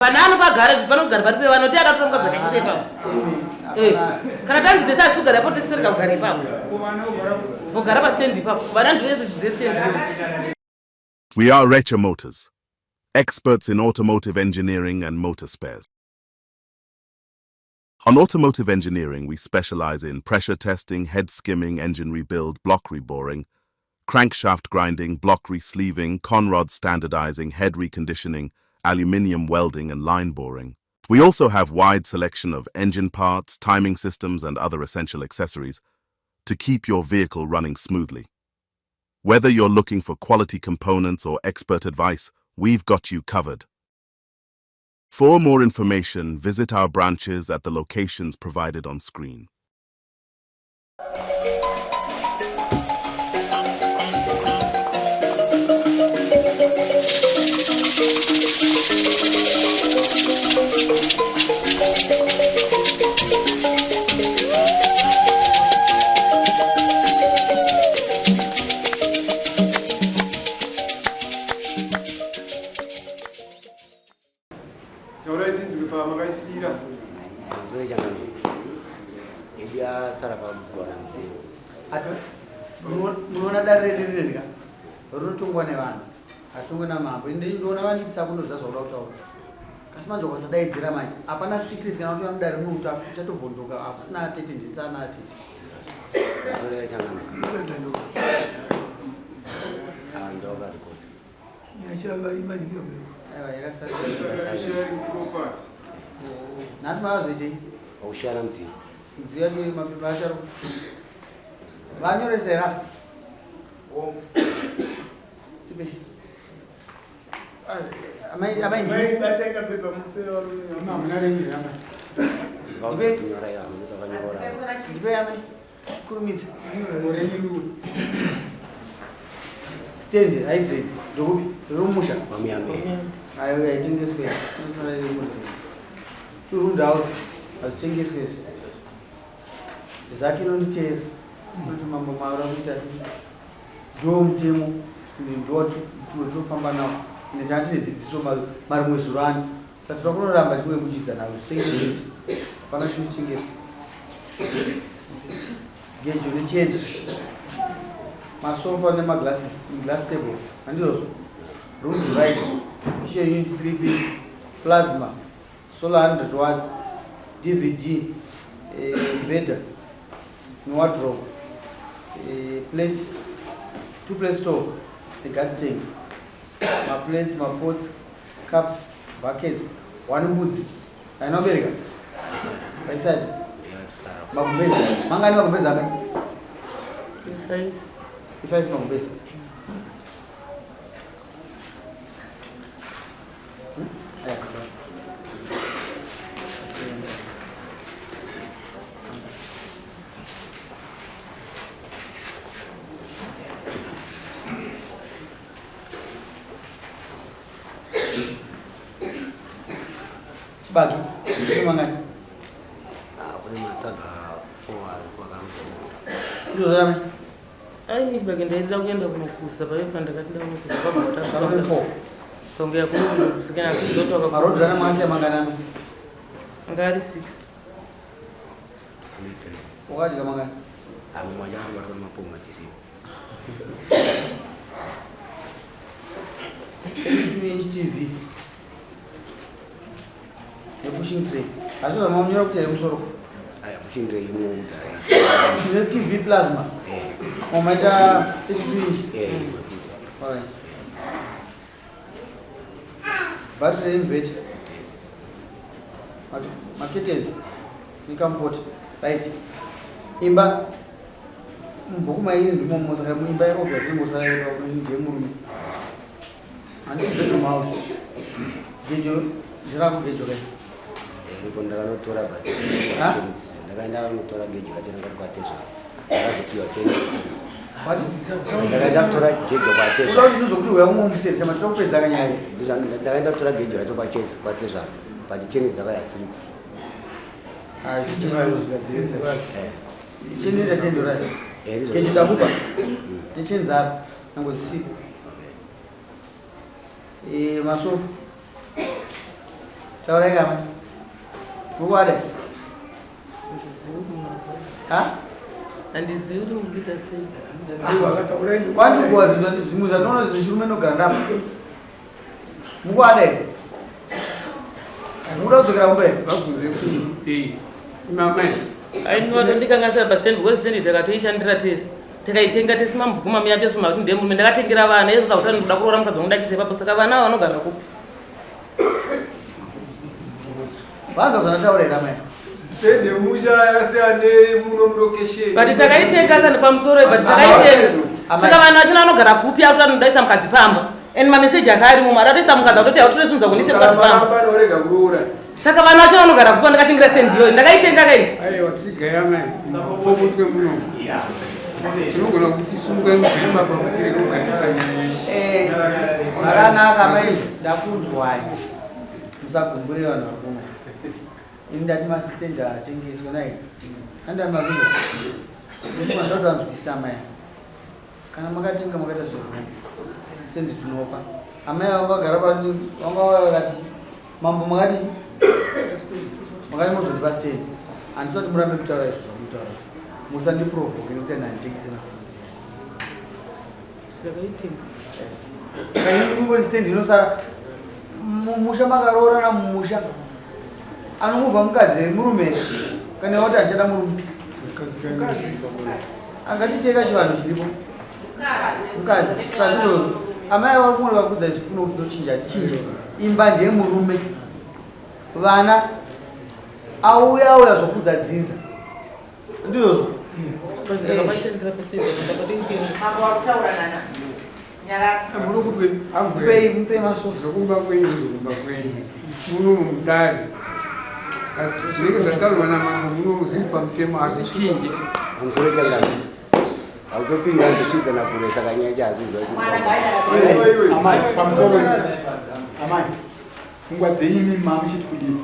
Banana bagara vanogara vari vanoti akatonga zvakaite pamwe. Kana tanzi tesa kugara po tisiri kugara ipapo. Mugara pastendi ipapo. Vana ndiye stendi. We are Recha Motors, experts in automotive engineering and motor spares. On automotive engineering, we specialize in pressure testing, head skimming, engine rebuild, block reboring, crankshaft grinding, block resleeving, conrod standardizing, head reconditioning, aluminium welding, and line boring. We also have wide selection of engine parts, timing systems, and other essential accessories to keep your vehicle running smoothly. Whether you're looking for quality components or expert advice, we've got you covered. For more information, visit our branches at the locations provided on screen. Muona darerereka rotongwa nevanhu atongwa namambo ende ndona vanipisa kundoza zvaura kutaura kasi manje kwasadaidzira manje hapana secret kana kuti vamudari muta uchatobhondoka hakusina atete ndisana atete nhasi mavazoitei aushara mudziyo mudziyo yacho mapepa acharo vanyoresera kurumidza stand hydrate ndokupi romusha ayo yaitengeswe turund house hazvitengeswe zaki inonditeera kuti mambo maura kuita ndo mutemo ndotofamba nawo netati nedzidziso marimwe zuro ani saka toda kunoramba tiwekuchidza nawo zvitengeswe pana chinhu chingeswe gejo nechenda masofa nemaglass table handizvozvo room right kitchen unit 3 piece plasma solar 100 watts DVD beta wardrobe plate 2 plate stove the gas tank my plates my pots cups buckets one mbudzi ainobereka paisadi makumbeza mangani makumbeza ame 5 makumbeza bagi mangani kune matsaga 4 ari kwakambo ndozame ai bagi ndaenda kuenda kunokusa paipa ndakati ndakunokusa pabva tongea kunokusikana kuzotoka marodhi ana mwasi mangani ngari 6 wakadya mangani amwe mwanyama vatona mapomo matisiwo TV pushing tray acho zamaunyora kuti musoro aya pushing tray imwe TV plasma omaita 32 inch alright battery inverter curtains nikampoto right imba mbuku mairi ndimo mosaka imba yoga simbosa ndemurume andi bedroom house gejo ndiraku gejo kai ndipo ndakanotora bati ndakaenda kunotora gejo kachena ngati kwatezva ndakazopiwa 10 ndakaenda kutora gejo kwatezva kuti unozokuti uya umwe museri chama tokupedza kanyaya ndakaenda kutora gejo racho kwatezva pati cheni dzakaya street chinoita tendorati gejo damupa techenzara nangozisipa masofa Taura kama. Mukwade. Ha? Handizivi kuti murikuita sei. Vantu kuwazizwa zvimwe zvatoona zvichirume nogara ndapo. Mukwade. Muda kudzokera kumberi. Ainoda ndikangasira pastand because stand takatoishandira tese. Takaitenga tese mabhuku mamiya pesoma kuti ndemurume ndakatengera vana ezvo kuti ndoda kuroora mukadzi wangu ndachise ipapo saka vana vanogara kupi. Vanza zvandataurira mai. Stand musha yasiyane muno murokesheni. But takaitenga kana pamusoro but takaitenga. Saka vana vacho vanogara kupi auta ndodaisa mukadzi pamba. And mameseji akari mumwe aratoisa mukadzi akutoti autori zvinhu zvakunise mukadzi pamba. Orega kuroora. Saka vana vacho vanogara kupi ndakatengira stand iyoyo ndakaitenga kai. Aiwa tisigaya mai. Pobutwe muno. Tinogona kuti sunga mubhema pamutire kuganisa nyaya. Zvakanaka mai ndakunzwai. Musagumbure vanhu varume. Ini ndati masitendi atengeswe nai. Andamaziva. Ndinoti ndotanzwisa mai. Kana makatenga makaita zvorume. Stendi tunopa. Amai vakagara pani vanga vakati mambo makati muzondipa stendi. Handisati murambe kutaura izvo zvamutaura. Musandiprovoke nekuti handitengese mastendi. Takaitenga. Saka ini kungori stendi inosara mumusha makaroorana mumusha. Anomubva mukadzi murume kana kuti achada murume. Angatiteka chivanhu chiripo. Mukadzi sandizvozvo. Amai vari kumwe vakudza izvi kuno kutochinja tichinje. Imba ndemurume. Vana auya zvokudza dzinza. Ndizvozvo. Ndakapashandira pastand ndakatoitenga. Mambo wakutaura nana. Nyara. Mupei maso. Zvokumba kwenyu zvokumba kwenyu. Muno mudari. Zvinenge zvataurwa namambo muno zviri pamutemo hazvichinji. Amusoro changana. Autopinga ndochidza nakure saka nyaya chazizwa Mwana Amai pamusoro. Amai. Ngwa dzenyu mama muchiti kudini.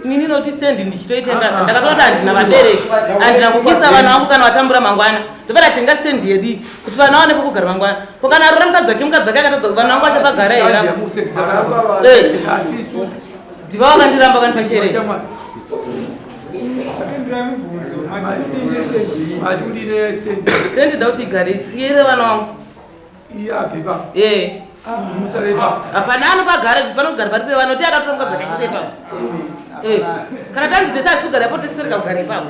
Ini ndinoti stand ndichitoitenga ndakatoti handina vabereki handina kukisa vanhu vangu kana vatambura mangwana ndobva ndatenga stand yedi kuti vana vaone pokugara mangwana pokana rora mukadzi ake akatadza vanhu vangu vachapagara here ndiva vakandiramba kanipa shere stand nda kuti igare siyere vana vangu hapana anopagara panogara pari pevana kuti akatora mukadzi ake achise ipapo. Kana tanzi tese atugara ipapo tisereka kugara ipapo.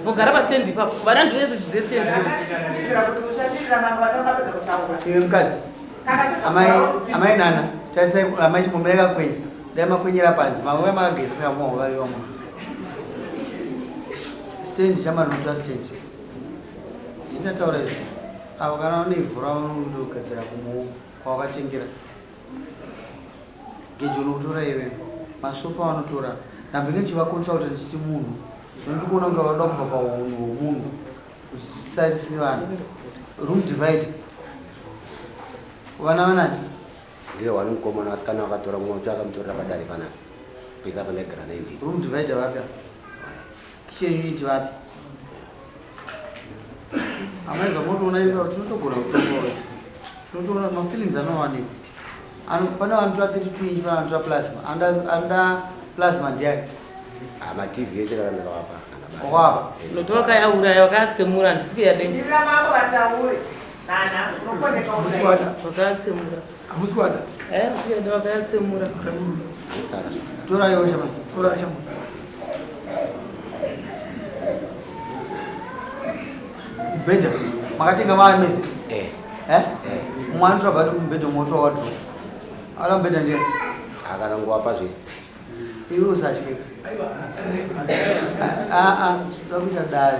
Mogara pastand ipapo. Vana ndivedzidze stand iwe mukadzi. Amai nana. Tarisai amai chimombereka kwenyu. Dai makwenyera panzi. Mamwe makageza saka mwauvaiwa mwa. Stand chamanotora stand. Ndinataura izvi. Avo kana vane ivhu ravo nokugadzira kwawakatengera. Gejo unotora iwe. Masofa vanotora. Ndambenge chivakonsa ndichiti munhu. Ndikuona kunge vanoda kubva paunhu hwomunhu. Kuchisarisire vanhu. Room divide. Vana vanani? ndire wani mukomana vasikana vakatora mumwe muti akamutorera padare panapa pesa pandagara naye. Room divide vapi? Kitchen unit vapi? Amaiza motoona ivo tinotogona kutongoa. Tinotoona ma feelings anowanikwa. Pane vanotora 32 inch pane vanotora plasma. Anda plasma ndiani? Ma TV eshe kana ndakavapa. Wava. Notoka yauraya wakatsemura ndisikuya denga. Ndira mambo vataure. Nana, unokoneka unaisa. Wakatsemura. Amuswada. Ndisikuya wakatsemura. Sara. Tora yo chama. Tora chama. Beta. Makatenga mama mesi. Mwana twabado kumbeta moto watu. Ala mbeta ndiye. Akana ngwapa zvese. Iwe usashike. Tutakuita dare.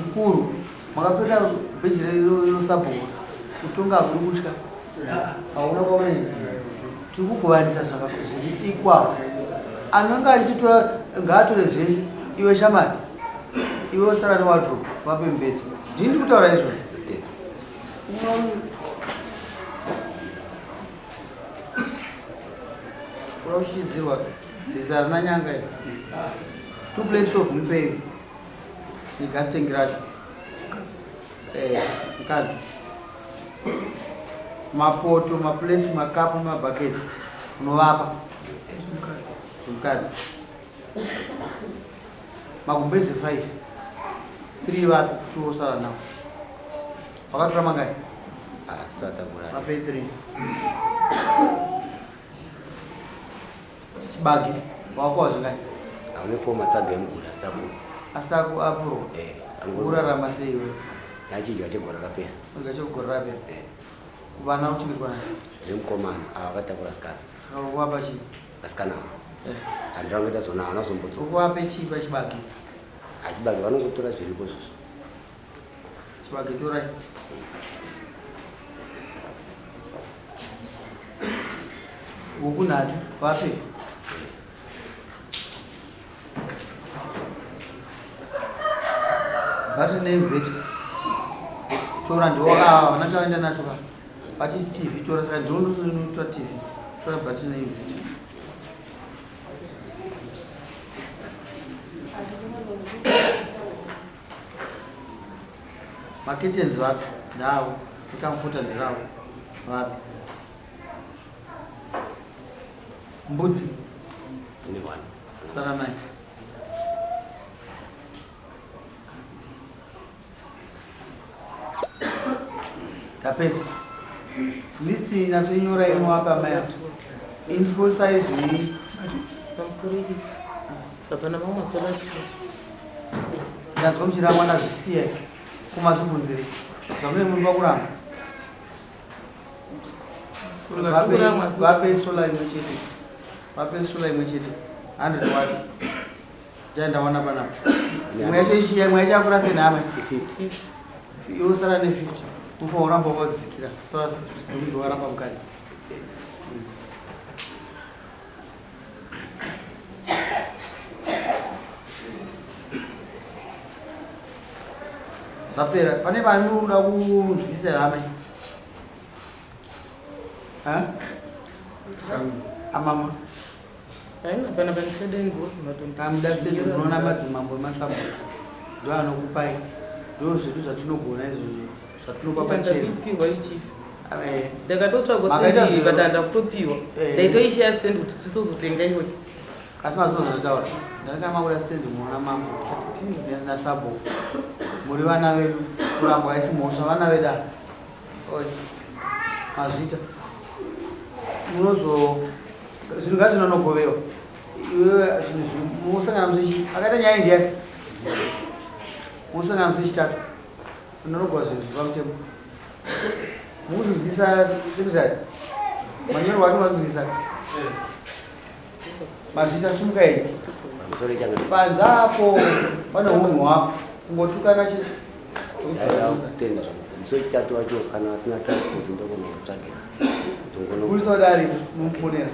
Mkuru. Makapeta bheji rero sabhuku. Kutonga kuri kutya. Hauna kwaone. Tikukuvanisa zvakakuzvi ikwawo. Ananga achitora ngaatore zvese. Iwe shamani. Iwe usara ne wardrobe vape mbeta. Ndini kutaura izvo. Uraushizirwa zizara na nyanga iyo. Two place to kumpe. Ni casting garage. Mkazi. Mapoto, ma place, makapu, ma buckets. unovapa zvomukadzi magumbezi 5 3 vapi 2 osara nawo wakatora mangai mape 3 chibagi wakowa zvingai haune foma tsagemgura asitaku apuro urarama sei iwe yachidya chegore rapera udya chegore rapera kuvana uchingirwa nai nemukomana avakatakura sikana saka ukuwapa chii vasikana handirangoita zona anazombotso ukuwape chii pachibagi achibagi vanongotora zviripo zvozvo chibagi torai huku nhatu vape bati nemveti tora ndiwo havana chavaenda nacho pa patisi tv tora saka ndinonotora tv tora bati nemveti maketens vapi ndavo ikamfuta ndiravo vapi mbudzi sara nai tapedza listi inatonyora inowapa maya info size hii ndanzwa muchirangwa nazvisiya kumazvibunzire zvamune munhu vakuramba vape sola imwe chete vape sola imwe chete 100 watts ndaendawana panapa imwe yacho ishiya imwe yacho akura senhama 50 yosara ne 50 ufa uramba wakadzikira sola munhu waramba mukadzi zvapera pane vanhu unoda kunzwisisa hama amama kamuda stendi munoona madzimambo emasambo ndo anokupai ndo zvitu zvatinogona izvozvo zvatinopa pachena ndakatotsvagoatanda kutopiwa ndaitoishiya stendi kuti tisozotenga iwe kasi mazozataura ndakamaura stendi munoona mambo nasabo muri vana vedu kurambwa aisi mhosva vana vedu mazvita munozo zvinhu ngazvinonogovewa iwe musangana musechi akaita nyaya ndiani musangana musechitatu unonogova zvinhu zvipamutemo mukuzvizwisa sekretari manyoro wacho mazvizwisa mazvita simuka iyi panzapo pane unhu hwako kungotukana chete musechitatu wacho kana asina transport ndokonotsvagira urisaudari mumuponera